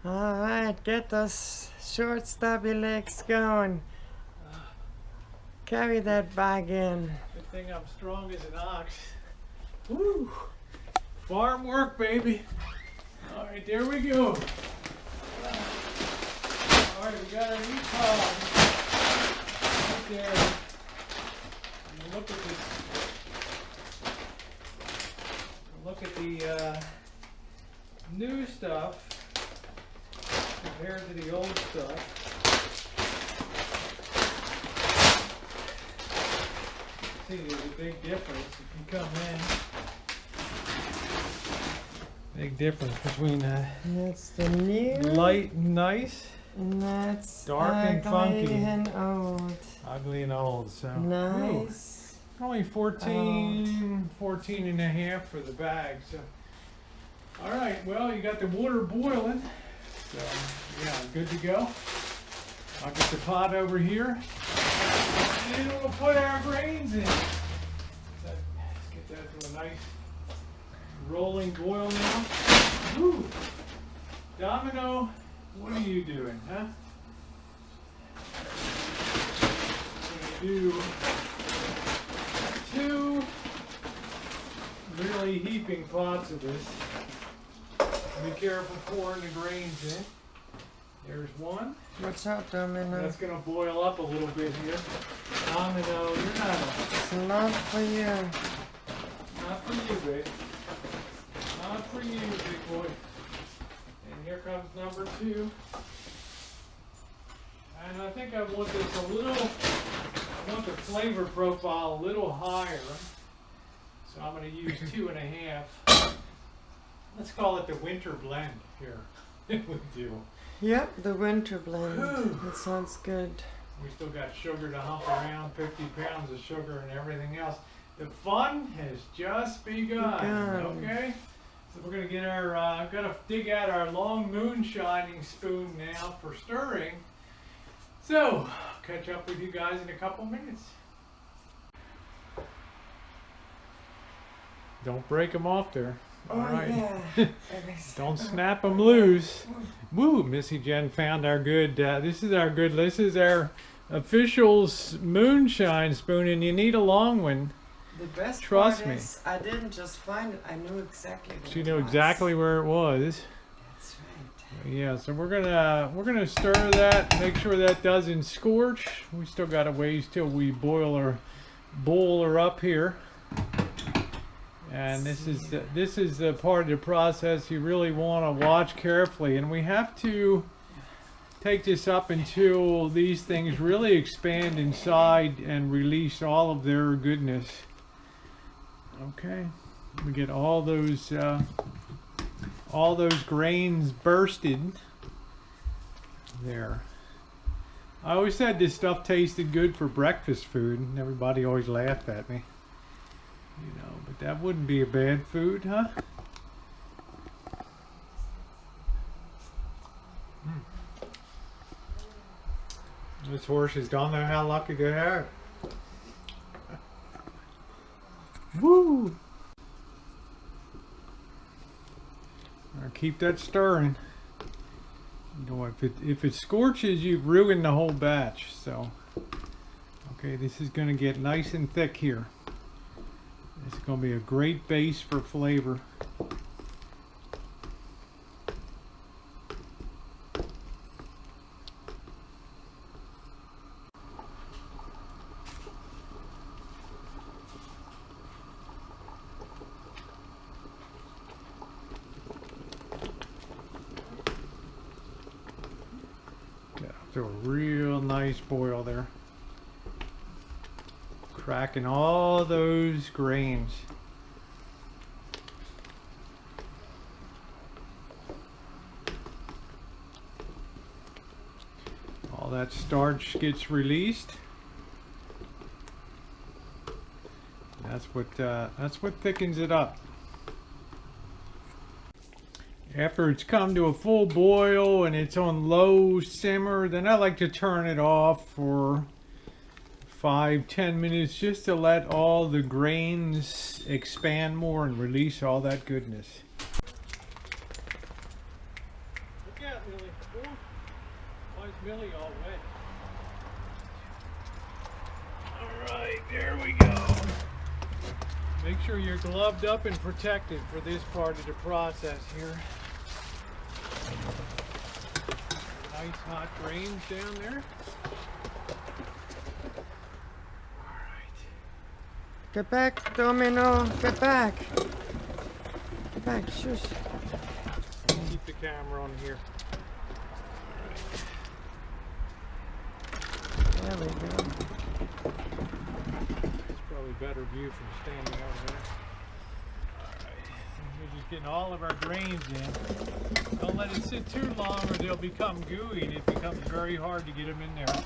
Alright, get those short stubby legs going. Carry that bag in. Good thing I'm strong as an ox. Woo! Farm work, baby. Alright, there we go. Alright, we got our e-pod right there. And look at this. Look at the new stuff compared to the old stuff. See, there's a big difference if you come in. Big difference between That's the new light and nice, and that's dark and funky, and old. ugly and old. So Nice. ooh, only 14 and a half for the bag. So all right, well, you got the water boiling, so yeah, good to go. I'll get the pot over here and we'll put our grains in. Let's get that to a nice rolling boil now. Woo. Domino, what are you doing, huh? I'm going to do 2 really heaping pots of this. Be careful pouring the grains in. There's one. Watch out, Domino. That's going to boil up a little bit here. Domino, you're not It's not for you. not for you, babe. Not for you, big boy. And here comes number 2. And I think I want this a little, I want the flavor profile a little higher. So I'm going to use 2.5. Let's call it the winter blend here. We do. Yep, the winter blend. Whew. That sounds good. We still got sugar to hump around, 50 pounds of sugar and everything else. The fun has just begun. Okay? So we're going to get our, gotta dig out our long moonshining spoon now for stirring. So, catch up with you guys in a couple minutes. Don't break them off there. Oh, All right. yeah. Don't snap them loose. Woo! Missy Jen found our good. This is our official moonshine spoon, and you need a long one. The best Trust part me. is I didn't just find it. I knew exactly where She it knew was. exactly where it was. That's right. Yeah, so we're gonna stir that. Make sure that doesn't scorch. We still got a ways till we boil her up here. And this is the part of the process you really want to watch carefully, and we have to take this up until these things really expand inside and release all of their goodness. Okay, we get all those grains bursted there. I always said this stuff tasted good for breakfast food, and everybody always laughed at me. You know, but that wouldn't be a bad food, huh? Those horses don't know how lucky they are. Woo! Now keep that stirring. You know, if it scorches, you've ruined the whole batch. So, okay, this is going to get nice and thick here. It's going to be a great base for flavor. Got up to a real nice boil there. Cracking all those grains. All that starch gets released. That's what thickens it up. After it's come to a full boil and it's on low simmer, then I like to turn it off for 5-10 minutes just to let all the grains expand more and release all that goodness. Look out, really. Ooh, why is Millie all wet? Alright, there we go. Make sure you're gloved up and protected for this part of the process here. Nice hot grains down there. Alright. Get back, Domino. Get back. Get back, shush. Keep the camera on here. There we go. It's probably better view from standing over there. Alright. We're just getting all of our grains in. Don't let it sit too long or they'll become gooey and it becomes very hard to get them in there.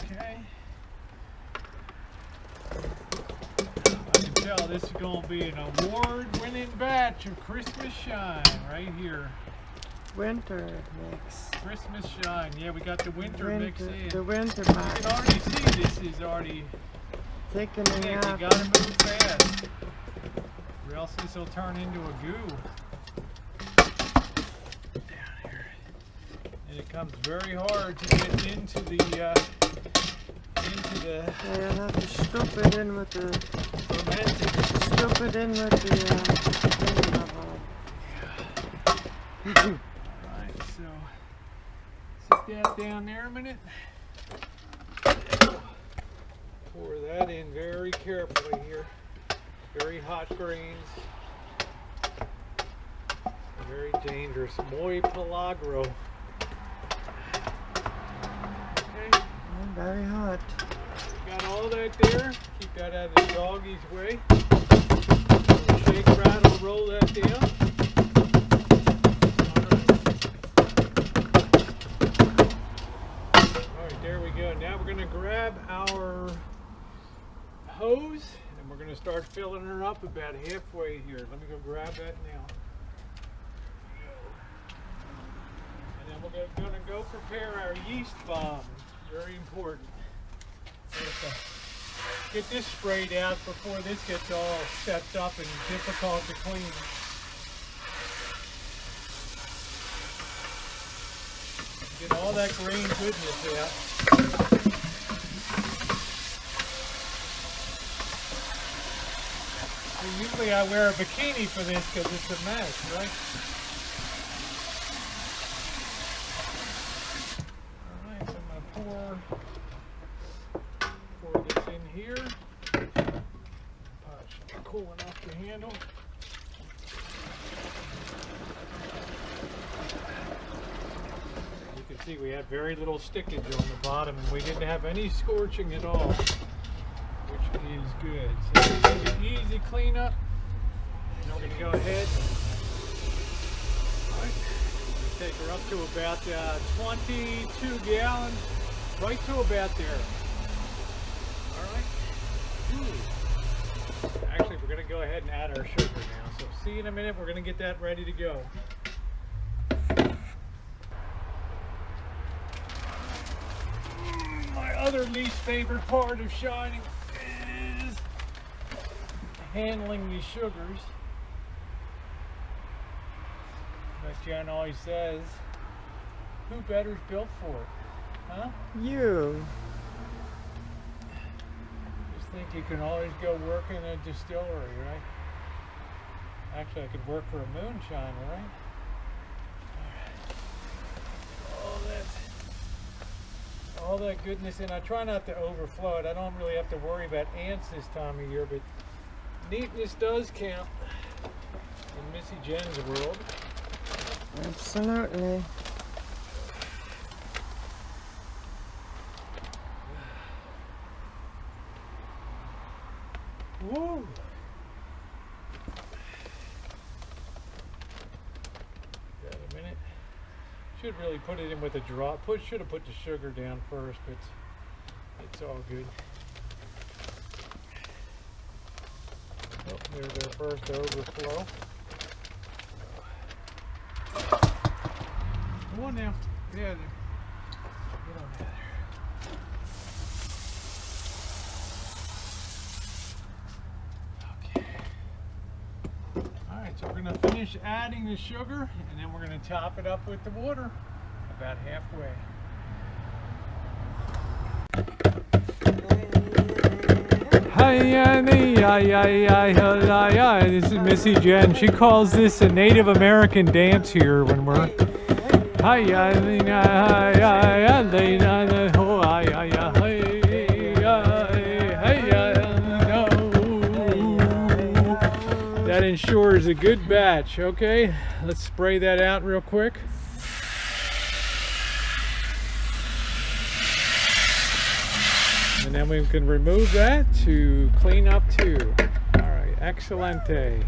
Okay. I can tell this is going to be an award-winning batch of Christmas Shine right here. Winter mix. Christmas Shine. Yeah, we got the winter mix in. The winter You mix. can already see this is already Taking thick. it You up. gotta move fast, or else this will turn into a goo. Down here, and it comes very hard to get into the Yeah, you'll have to scoop it in with the fermented. scoop it in with the thing level. Alright, so sit that down there a minute. Pour that in very carefully here. Very hot grains. Very dangerous. Muy pelagro. Okay. Very hot. Got all that there. Keep that out of the doggy's way. Shake, rattle, roll that down. Alright, there we go. Now we're going to grab our hose and we're going to start filling her up about halfway here. Let me go grab that now. And then we're going to go prepare our yeast bomb. Very important. Get this sprayed out before this gets all stepped up and difficult to clean. Get all that green goodness out. So usually I wear a bikini for this because it's a mess, right? Alright, so I'm going to pour this in here. Cool enough to handle. You can see we had very little stickage on the bottom and we didn't have any scorching at all, which is good. So it's an easy cleanup. Now we're going to go ahead and take her up to about 22 gallons, right to about there. Actually, we're going to go ahead and add our sugar now. So see you in a minute. We're going to get that ready to go. My other least favorite part of shining is handling these sugars. But Jen always says, who better's built for it? Huh? You. Think you can always go work in a distillery, right? Actually, I could work for a Moonshine, right? All that goodness, and I try not to overflow it. I don't really have to worry about ants this time of year, but neatness does count in Missy Jen's world. Absolutely. Woo! Got a minute. Should really put it in with a drop. Should have put the sugar down first, but it's all good. Oh, there's our first overflow. Come on now. Get out of there. Get on out of there. So we're going to finish finish adding the sugar, and then we're going to top it up with the water about halfway. This is Missy Jen. She calls this a Native American dance here when we're that ensures a good batch. Okay, let's spray that out real quick. And then we can remove that to clean up too. All right, excelente.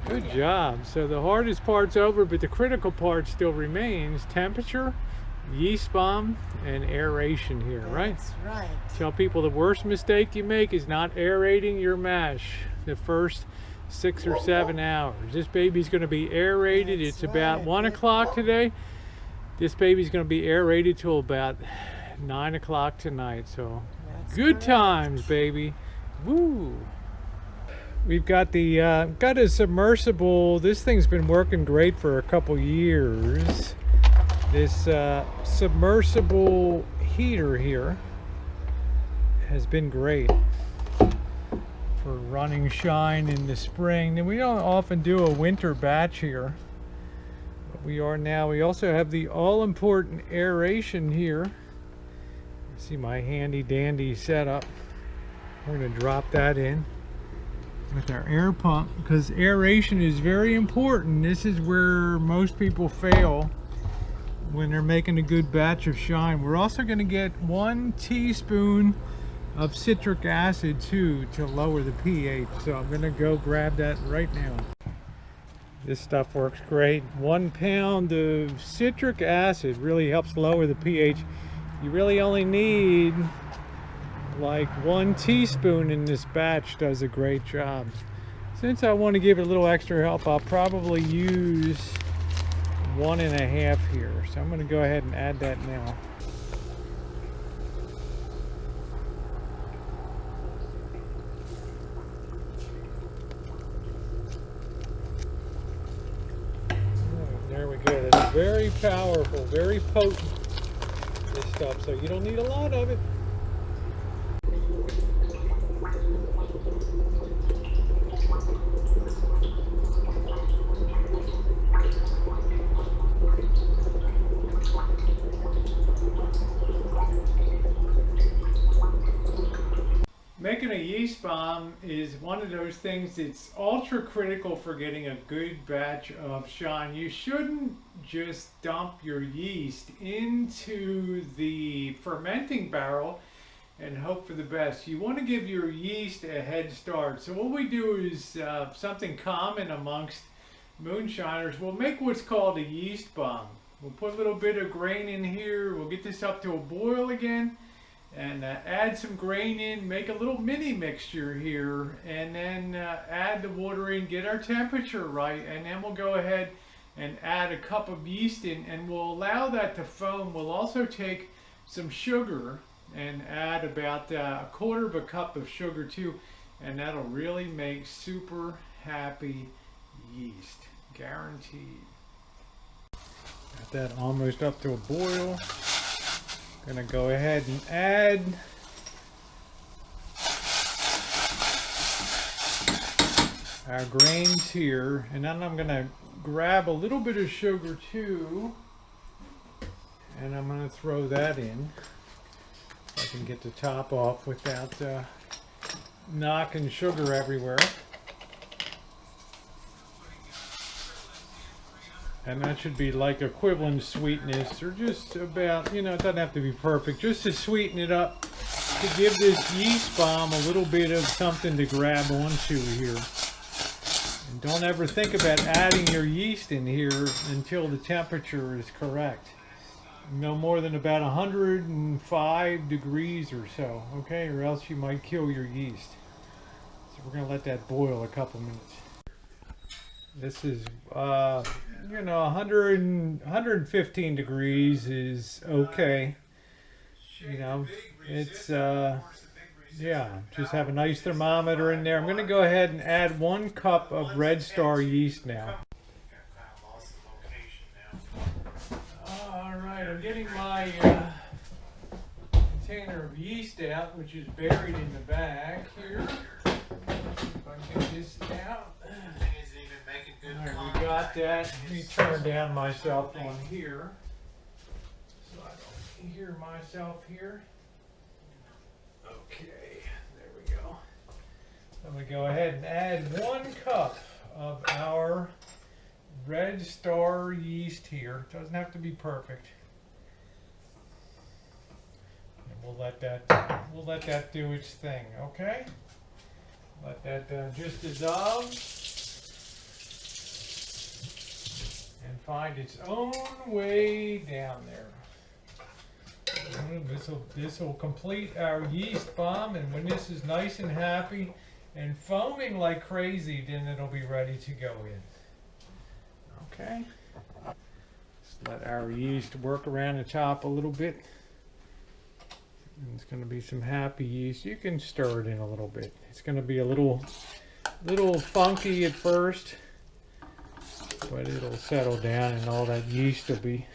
Good job. So the hardest part's over, but the critical part still remains: temperature, yeast bomb, and aeration here, right? That's right. Tell people the worst mistake you make is not aerating your mash the first 6 or 7 hours. This baby's going to be aerated. That's it's about right. 1 o'clock today. This baby's going to be aerated till about 9 o'clock tonight. So That's good correct. times, baby. Woo! We've got the got a submersible. This thing's been working great for a couple years. This submersible heater here has been great for running Shine in the spring. And we don't often do a winter batch here, but we are now. We also have the all-important aeration here. See my handy dandy setup. We're going to drop that in with our air pump, because aeration is very important. This is where most people fail when they're making a good batch of Shine. We're also going to get 1 teaspoon of citric acid too to lower the pH. So I'm going to go grab that right now. This stuff works great. 1 pound of citric acid really helps lower the pH. You really only need like 1 teaspoon in this batch. Does a great job. Since I want to give it a little extra help, I'll probably use 1.5 here. So I'm going to go ahead and add that now. There we go. That's very powerful, very potent, this stuff. So you don't need a lot of it. Making a yeast bomb is one of those things that's ultra critical for getting a good batch of Shine. You shouldn't just dump your yeast into the fermenting barrel and hope for the best. You want to give your yeast a head start. So what we do is something common amongst moonshiners. We'll make what's called a yeast bomb. We'll put a little bit of grain in here. We'll get this up to a boil again, and add some grain in, make a little mini mixture here, and then add the water in, get our temperature right, and then we'll go ahead and add a cup of yeast in, and we'll allow that to foam. We'll also take some sugar and add about 1/4 cup of sugar too, and that'll really make super happy yeast, guaranteed. Got that almost up to a boil. Gonna go ahead and add our grains here, and then I'm gonna grab a little bit of sugar too, and I'm gonna throw that in so I can get the top off without knocking sugar everywhere. And that should be like equivalent sweetness, or just about, you know, it doesn't have to be perfect, just to sweeten it up, to give this yeast bomb a little bit of something to grab onto here. And don't ever think about adding your yeast in here until the temperature is correct. No more than about 105 degrees or so, okay, or else you might kill your yeast. So we're going to let that boil a couple minutes. This is, you know, 115 degrees is okay. You know, it's Yeah, just have a nice thermometer in there. I'm going to go ahead and add 1 cup of Red Star yeast now. All right, I'm getting my container of yeast out, which is buried in the bag here. If I get this out. All right, we got that. Let me turn down my cell phone here so I don't hear myself here. Okay, there we go. I'm going to go ahead and add 1 cup of our Red Star yeast here. It doesn't have to be perfect. And we'll let that do its thing, okay? Let that just dissolve and find its own way down there. This will complete our yeast bomb, and when this is nice and happy and foaming like crazy, then it'll be ready to go in. Okay. Just let our yeast work around the top a little bit. And it's going to be some happy yeast. You can stir it in a little bit. It's going to be a little funky at first, but it'll settle down and all that yeast will be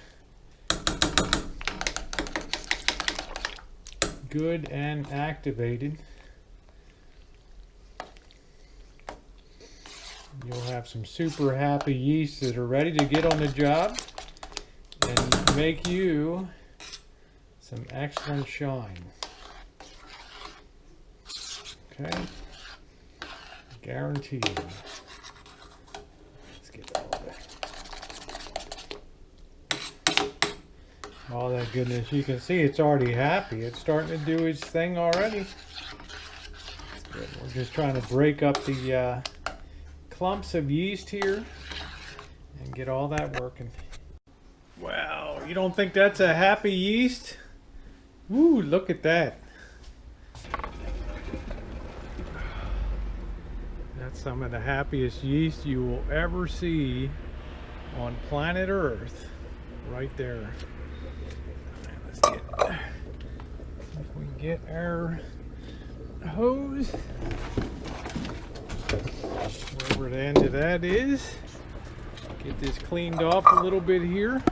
good and activated. You'll have some super happy yeast that are ready to get on the job and make you some excellent shine. Okay, guaranteed. Let's get all that goodness. You can see it's already happy. It's starting to do its thing already. Good. We're just trying to break up the clumps of yeast here and get all that working. Wow, you don't think that's a happy yeast? Woo, look at that. That's some of the happiest yeast you will ever see on planet Earth. Right there. If we get our hose, wherever the end of that is, get this cleaned off a little bit here.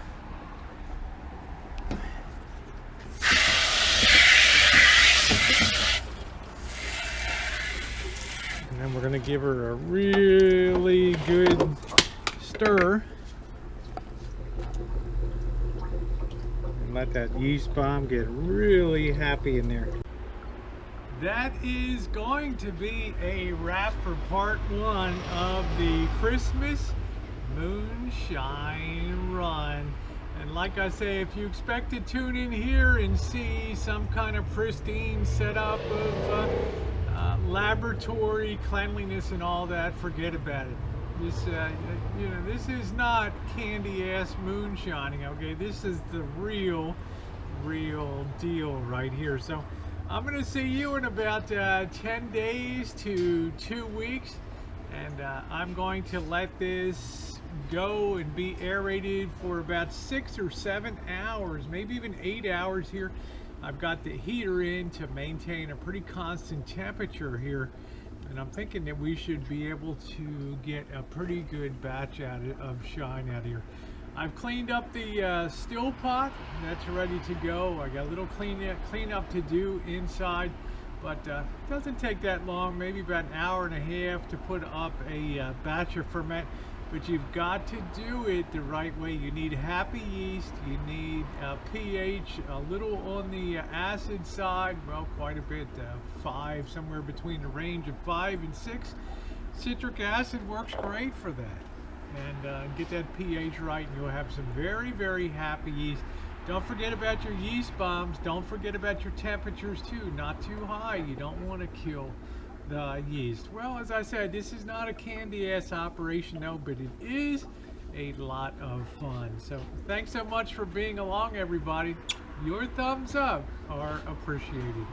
And then we're going to give her a really good stir. Let that yeast bomb get really happy in there. That is going to be a wrap for part 1 of the Christmas Moonshine run. And like I say, if you expect to tune in here and see some kind of pristine setup of laboratory cleanliness and all that, forget about it. This, you know, this is not candy-ass moonshining, okay? This is the real deal right here. So I'm going to see you in about 10 days to 2 weeks, and I'm going to let this go and be aerated for about 6 or 7 hours, maybe even 8 hours here. I've got the heater in to maintain a pretty constant temperature here. And I'm thinking that we should be able to get a pretty good batch of shine out of here. I've cleaned up the still pot. That's ready to go. I got a little clean up to do inside, but it doesn't take that long, maybe about an hour and a half to put up a batch of ferment. But you've got to do it the right way. You need happy yeast. You need pH a little on the acid side, well, quite a bit, 5, somewhere between the range of 5 and 6. Citric acid works great for that. And get that pH right, and you'll have some very happy yeast. Don't forget about your yeast bombs. Don't forget about your temperatures too. Not too high. You don't want to kill the yeast. Well, as I said, this is not a candy-ass operation, no, but it is a lot of fun. So thanks so much for being along, everybody. Your thumbs up are appreciated.